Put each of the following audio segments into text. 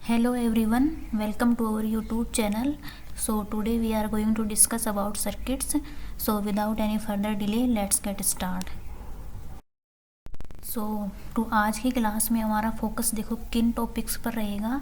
Hello everyone, welcome to our YouTube channel. So today we are going to discuss about circuits. So without any further delay, let's get start. तो आज की class में हमारा focus देखो किन topics पर रहेगा।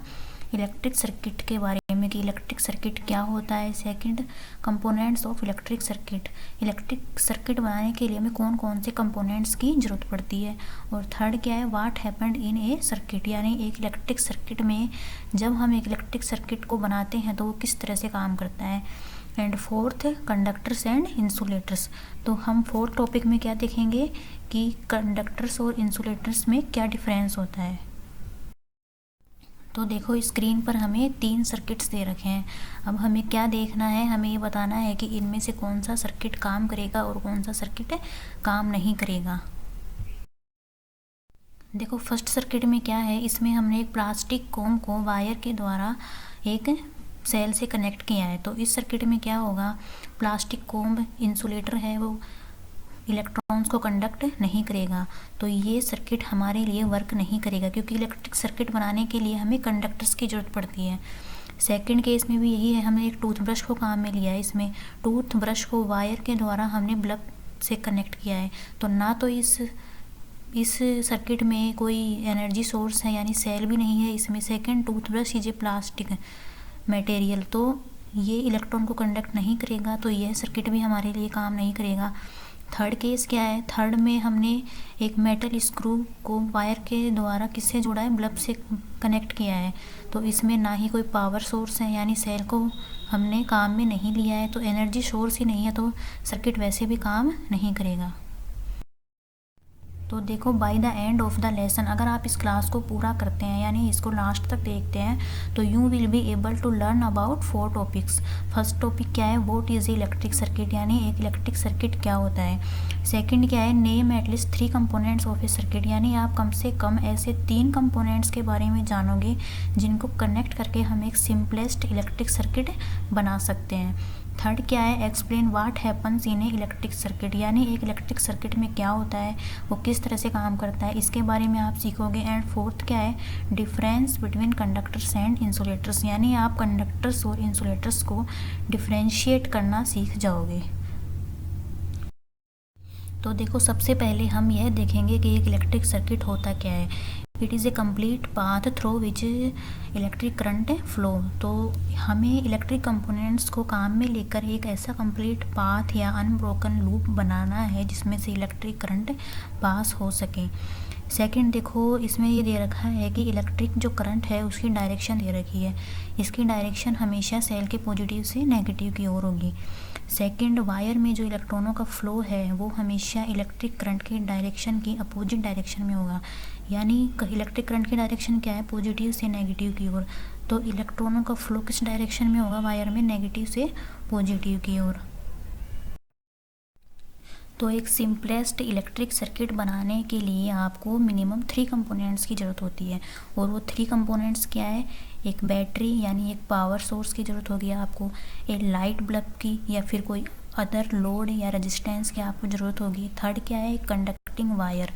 इलेक्ट्रिक सर्किट के बारे में कि इलेक्ट्रिक सर्किट क्या होता है। Second, components of electric circuit, electric circuit बनाने के लिए हमें कौन कौन से कंपोनेंट्स की ज़रूरत पड़ती है। और थर्ड क्या है, what happened in A circuit, यानी एक इलेक्ट्रिक सर्किट में जब हम एक इलेक्ट्रिक सर्किट को बनाते हैं तो वो किस तरह से काम करता है। And fourth, conductors and insulators. तो हम फोर्थ टॉपिक में क्या देखेंगे कि कंडक्टर्स और इंसुलेटर्स में क्या डिफरेंस होता है। तो देखो स्क्रीन पर हमें 3 सर्किट्स दे रखे हैं। अब हमें क्या देखना है, हमें ये बताना है कि इनमें से कौन सा सर्किट काम करेगा और कौन सा सर्किट काम नहीं करेगा। देखो फर्स्ट सर्किट में क्या है, इसमें हमने एक प्लास्टिक कोम को वायर के द्वारा एक सेल से कनेक्ट किया है। तो इस सर्किट में क्या होगा, प्लास्टिक कोम इंसुलेटर है वो इलेक्ट्रॉन्स को कंडक्ट नहीं करेगा। तो ये सर्किट हमारे लिए वर्क नहीं करेगा क्योंकि इलेक्ट्रिक सर्किट बनाने के लिए हमें कंडक्टर्स की ज़रूरत पड़ती है। सेकंड केस में भी यही है, हमने एक टूथब्रश को काम में लिया है। इसमें टूथब्रश को वायर के द्वारा हमने बल्ब से कनेक्ट किया है। तो ना तो इस सर्किट में कोई एनर्जी सोर्स है यानी सेल भी नहीं है इसमें। Second, toothbrush is a plastic material, तो ये इलेक्ट्रॉन को कंडक्ट नहीं करेगा, तो यह सर्किट भी हमारे लिए काम नहीं करेगा। थर्ड केस क्या है, थर्ड में हमने एक मेटल स्क्रू को वायर के द्वारा किससे जोड़ा है, बल्ब से कनेक्ट किया है। तो इसमें ना ही कोई पावर सोर्स है यानी सेल को हमने काम में नहीं लिया है, तो एनर्जी सोर्स ही नहीं है, तो सर्किट वैसे भी काम नहीं करेगा। तो देखो by the end of the lesson, अगर आप इस क्लास को पूरा करते हैं यानी इसको लास्ट तक देखते हैं तो you will be able to learn about 4 topics. First topic क्या है, व्हाट इज़ इलेक्ट्रिक सर्किट, यानी एक इलेक्ट्रिक सर्किट क्या होता है। सेकंड क्या है, name at least 3 components of A circuit, यानी आप कम से कम ऐसे 3 कंपोनेंट्स के बारे में जानोगे जिनको कनेक्ट करके हम एक सिंपलेस्ट इलेक्ट्रिक सर्किट बना सकते हैं। थर्ड क्या है, explain what happens in A electric circuit, यानी एक इलेक्ट्रिक सर्किट में क्या होता है, वो किस तरह से काम करता है, इसके बारे में आप सीखोगे। एंड फोर्थ क्या है, difference between conductors and insulators, यानी आप कंडक्टर्स और इंसुलेटर्स को डिफरेंशिएट करना सीख जाओगे। तो देखो सबसे पहले हम यह देखेंगे कि एक इलेक्ट्रिक सर्किट होता क्या है। It is A complete path through which electric current flow. तो हमें इलेक्ट्रिक कंपोनेंट्स को काम में लेकर एक ऐसा कंप्लीट पाथ या अनब्रोकन लूप बनाना है जिसमें से इलेक्ट्रिक करंट पास हो सके। सेकंड देखो इसमें ये दे रखा है कि इलेक्ट्रिक जो करंट है उसकी डायरेक्शन दे रखी है, इसकी डायरेक्शन हमेशा सेल के पॉजिटिव से नेगेटिव की ओर होगी। सेकंड, वायर में जो इलेक्ट्रॉनों का फ्लो है वो हमेशा इलेक्ट्रिक करंट की डायरेक्शन की अपोजिट डायरेक्शन में होगा, यानी इलेक्ट्रिक करंट की डायरेक्शन क्या है, पॉजिटिव से नेगेटिव की ओर। तो इलेक्ट्रॉनों का फ्लो किस डायरेक्शन में होगा, वायर में, नेगेटिव से पॉजिटिव की ओर। तो एक सिंपलेस्ट इलेक्ट्रिक सर्किट बनाने के लिए आपको मिनिमम 3 कंपोनेंट्स की ज़रूरत होती है। और वो 3 कंपोनेंट्स क्या है, एक बैटरी यानी एक पावर सोर्स की ज़रूरत होगी आपको, एक लाइट बल्ब की या फिर कोई अदर लोड या रेजिस्टेंस की आपको ज़रूरत होगी। थर्ड क्या है, कंडक्टिंग वायर।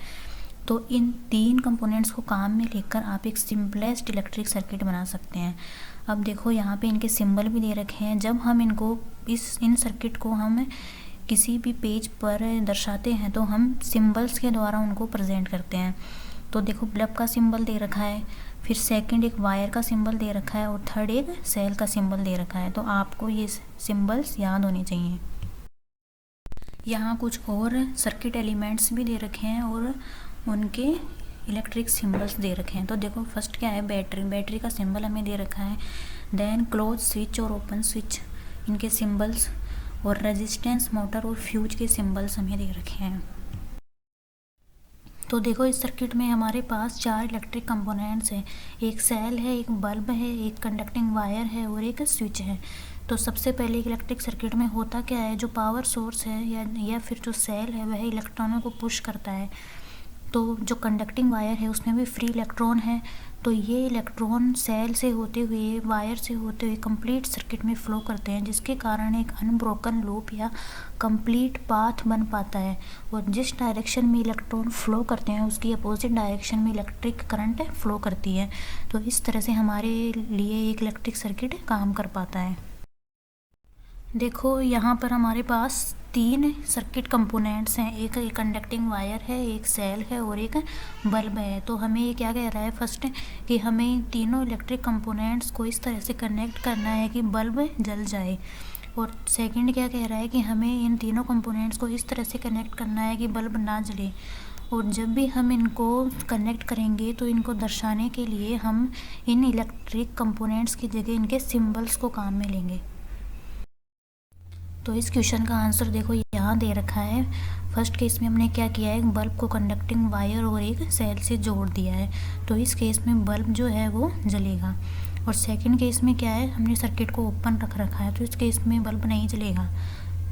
तो इन 3 कंपोनेंट्स को काम में लेकर आप एक सिंपलेस्ट इलेक्ट्रिक सर्किट बना सकते हैं। अब देखो यहाँ पे इनके सिंबल भी दे रखे हैं। जब हम इनको इन सर्किट को हम किसी भी पेज पर दर्शाते हैं तो हम सिंबल्स के द्वारा उनको प्रेजेंट करते हैं। तो देखो बल्ब का सिंबल दे रखा है, फिर सेकंड एक वायर का सिंबल दे रखा है और थर्ड एक सेल का सिंबल दे रखा है। तो आपको ये सिंबल्स याद होने चाहिए। यहाँ कुछ और सर्किट एलिमेंट्स भी दे रखे हैं और उनके इलेक्ट्रिक सिंबल्स दे रखे हैं। तो देखो फर्स्ट क्या है, बैटरी। बैटरी का सिंबल हमें दे रखा है। देन क्लोज स्विच और ओपन स्विच, इनके सिंबल्स, और रेजिस्टेंस मोटर और फ्यूज के सिंबल्स हमें दे रखे हैं। तो देखो इस सर्किट में हमारे पास 4 इलेक्ट्रिक कंपोनेंट्स हैं, एक सेल है, एक बल्ब है, एक कंडक्टिंग वायर है और एक स्विच है। तो सबसे पहले इलेक्ट्रिक सर्किट में होता क्या है, जो पावर सोर्स है या फिर जो सेल है वह इलेक्ट्रॉनों को पुश करता है। तो जो कंडक्टिंग वायर है उसमें भी फ्री इलेक्ट्रॉन है, तो ये इलेक्ट्रॉन सेल से होते हुए, वायर से होते हुए कंप्लीट सर्किट में फ़्लो करते हैं, जिसके कारण एक अनब्रोकन लूप या कंप्लीट पाथ बन पाता है। और जिस डायरेक्शन में इलेक्ट्रॉन फ़्लो करते हैं उसकी अपोजिट डायरेक्शन में इलेक्ट्रिक करंट फ़्लो करती है। तो इस तरह से हमारे लिए एक इलेक्ट्रिक सर्किट काम कर पाता है। देखो यहाँ पर हमारे पास 3 सर्किट कंपोनेंट्स हैं, एक कंडक्टिंग वायर है, एक सेल है और एक बल्ब है। तो हमें ये क्या कह रहा है फर्स्ट कि हमें इन तीनों इलेक्ट्रिक कंपोनेंट्स को इस तरह से कनेक्ट करना है कि बल्ब जल जाए। और सेकंड क्या कह रहा है कि हमें इन तीनों कंपोनेंट्स को इस तरह से कनेक्ट करना है कि बल्ब ना जले। और जब भी हम इनको कनेक्ट करेंगे तो इनको दर्शाने के लिए हम इन इलेक्ट्रिक कंपोनेंट्स की जगह इनके सिंबल्स को काम में लेंगे। तो इस क्वेश्चन का आंसर देखो यहाँ दे रखा है। फर्स्ट केस में हमने क्या किया है, बल्ब को कंडक्टिंग वायर और एक सेल से जोड़ दिया है, तो इस केस में बल्ब जो है वो जलेगा। और सेकंड केस में क्या है, हमने सर्किट को ओपन रख रखा है, तो इस केस में बल्ब नहीं जलेगा।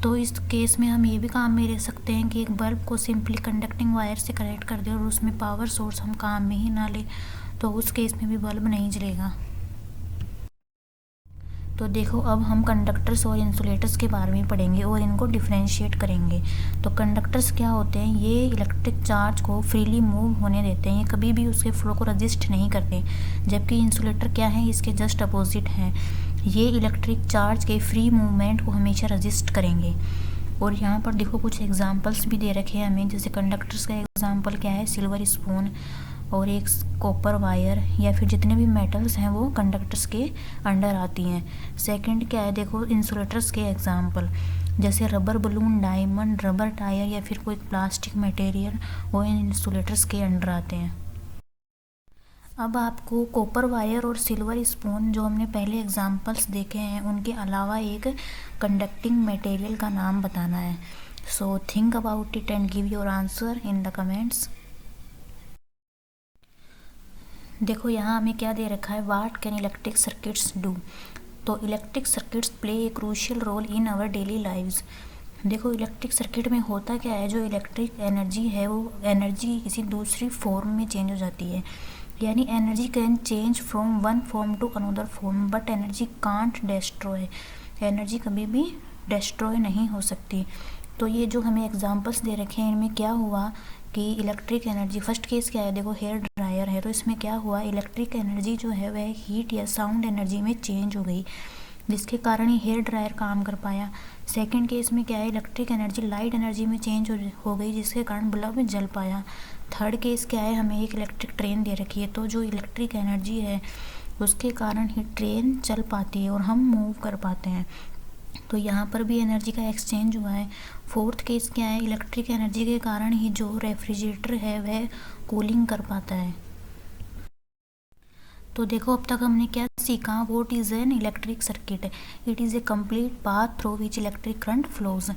तो इस केस में हम ये भी काम में ले सकते हैं कि एक बल्ब को सिंपली कंडक्टिंग वायर से कनेक्ट कर दें और उसमें पावर सोर्स हम काम में ही ना लें, तो उस केस में भी बल्ब नहीं जलेगा। तो देखो अब हम कंडक्टर्स और इंसुलेटर्स के बारे में पढ़ेंगे और इनको डिफरेंशिएट करेंगे। तो कंडक्टर्स क्या होते हैं, ये इलेक्ट्रिक चार्ज को फ्रीली मूव होने देते हैं, ये कभी भी उसके फ्लो को रजिस्ट नहीं करते। जबकि इंसुलेटर क्या है, इसके जस्ट अपोजिट है, ये इलेक्ट्रिक चार्ज के फ्री मूवमेंट को हमेशा रजिस्ट करेंगे। और यहाँ पर देखो कुछ एग्जांपल्स भी दे रखे हैं हमें, जैसे कंडक्टर्स का एग्जांपल क्या है, सिल्वर स्पून और एक कॉपर वायर, या फिर जितने भी मेटल्स हैं वो कंडक्टर्स के अंडर आती हैं। सेकंड क्या है, देखो इंसुलेटर्स के एग्जांपल, जैसे rubber balloon, diamond, rubber tyre या फिर कोई प्लास्टिक मटेरियल, वो इन इंसुलेटर्स के अंडर आते हैं। अब आपको कॉपर वायर और सिल्वर स्पून जो हमने पहले एग्जांपल्स देखे हैं उनके अलावा एक कंडक्टिंग मटेरियल का नाम बताना है। So think about it and give your answer in the comments. देखो यहाँ हमें क्या दे रखा है, what can electric circuits do. तो electric circuits play a crucial role in our daily lives. देखो इलेक्ट्रिक सर्किट में होता क्या है, जो इलेक्ट्रिक एनर्जी है वो एनर्जी किसी दूसरी फॉर्म में चेंज हो जाती है। यानी energy can change from one form to another form, but energy can't destroy. Energy कभी भी डिस्ट्रॉय नहीं हो सकती। तो ये जो हमें एग्जांपल्स दे रखे हैं इनमें क्या हुआ कि इलेक्ट्रिक एनर्जी, फर्स्ट केस क्या है, देखो हेयर ड्रायर है, तो इसमें क्या हुआ, इलेक्ट्रिक एनर्जी जो है वह हीट या साउंड एनर्जी में चेंज हो गई, जिसके कारण ही हेयर ड्रायर काम कर पाया। सेकंड केस में क्या है, इलेक्ट्रिक एनर्जी लाइट एनर्जी में चेंज हो गई, जिसके कारण बल्ब जल पाया। थर्ड केस क्या है, हमें एक इलेक्ट्रिक ट्रेन दे रखी है, तो जो इलेक्ट्रिक एनर्जी है उसके कारण ही ट्रेन चल पाती है और हम मूव कर पाते हैं। तो यहाँ पर भी एनर्जी का एक्सचेंज हुआ है। फोर्थ केस क्या है, इलेक्ट्रिक एनर्जी के कारण ही जो रेफ्रिजरेटर है वह कूलिंग कर पाता है। तो देखो अब तक हमने क्या सीखा, what is an electric circuit. It is a complete path through which electric current flows.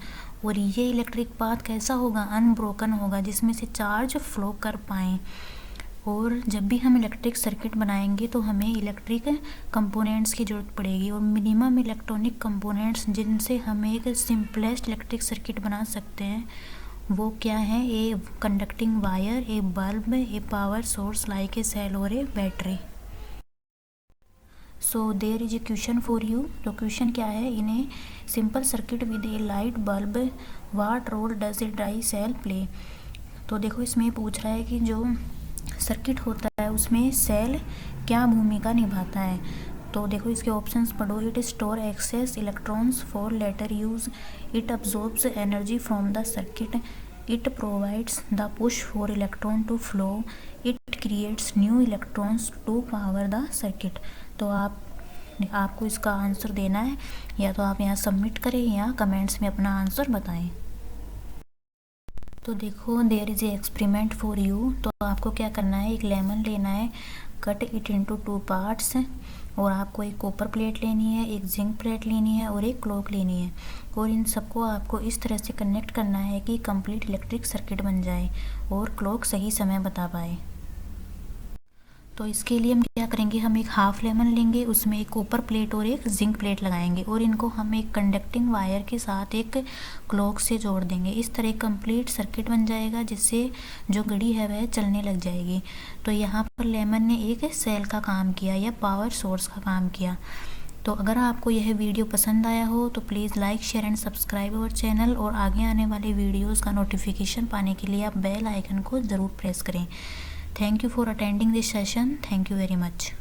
और ये इलेक्ट्रिक पाथ कैसा होगा, अनब्रोकन होगा, जिसमें से चार्ज फ्लो कर पाएँ। और जब भी हम इलेक्ट्रिक सर्किट बनाएंगे तो हमें इलेक्ट्रिक कंपोनेंट्स की ज़रूरत पड़ेगी, और मिनिमम इलेक्ट्रॉनिक कंपोनेंट्स जिनसे हम एक सिंपलेस्ट इलेक्ट्रिक सर्किट बना सकते हैं वो क्या है, a conducting wire, a bulb, a power source like a cell और a battery. So there is a question for you. तो क्वेश्चन क्या है, in a simple circuit with a light bulb what role does a dry cell play. तो देखो इसमें पूछ रहा है कि जो सर्किट होता है उसमें सेल क्या भूमिका निभाता है। तो देखो इसके ऑप्शंस पढ़ो, it store excess electrons for later use, it absorbs energy from the circuit, it provides the push for electron to flow, it creates new electrons to power the circuit. तो आपको इसका आंसर देना है, या तो आप यहाँ सबमिट करें या कमेंट्स में अपना आंसर बताएं। तो देखो there is a experiment for you. तो आपको क्या करना है, एक लेमन लेना है, कट इट इनटू 2 पार्ट्स, और आपको एक कॉपर प्लेट लेनी है, एक जिंक प्लेट लेनी है और एक क्लॉक लेनी है, और इन सबको आपको इस तरह से कनेक्ट करना है कि कंप्लीट इलेक्ट्रिक सर्किट बन जाए और क्लॉक सही समय बता पाए। तो इसके लिए हम क्या करेंगे, हम एक हाफ लेमन लेंगे, उसमें एक कॉपर प्लेट और एक जिंक प्लेट लगाएंगे और इनको हम एक कंडक्टिंग वायर के साथ एक क्लॉक से जोड़ देंगे। इस तरह कंप्लीट सर्किट बन जाएगा जिससे जो घड़ी है वह चलने लग जाएगी। तो यहाँ पर लेमन ने एक सेल का काम किया या पावर सोर्स का काम किया। तो अगर आपको यह वीडियो पसंद आया हो तो please like share and subscribe our channel, और आगे आने वाले वीडियोस का नोटिफिकेशन पाने के लिए आप बेल आइकन को ज़रूर प्रेस करें। Thank you for attending this session. Thank you very much.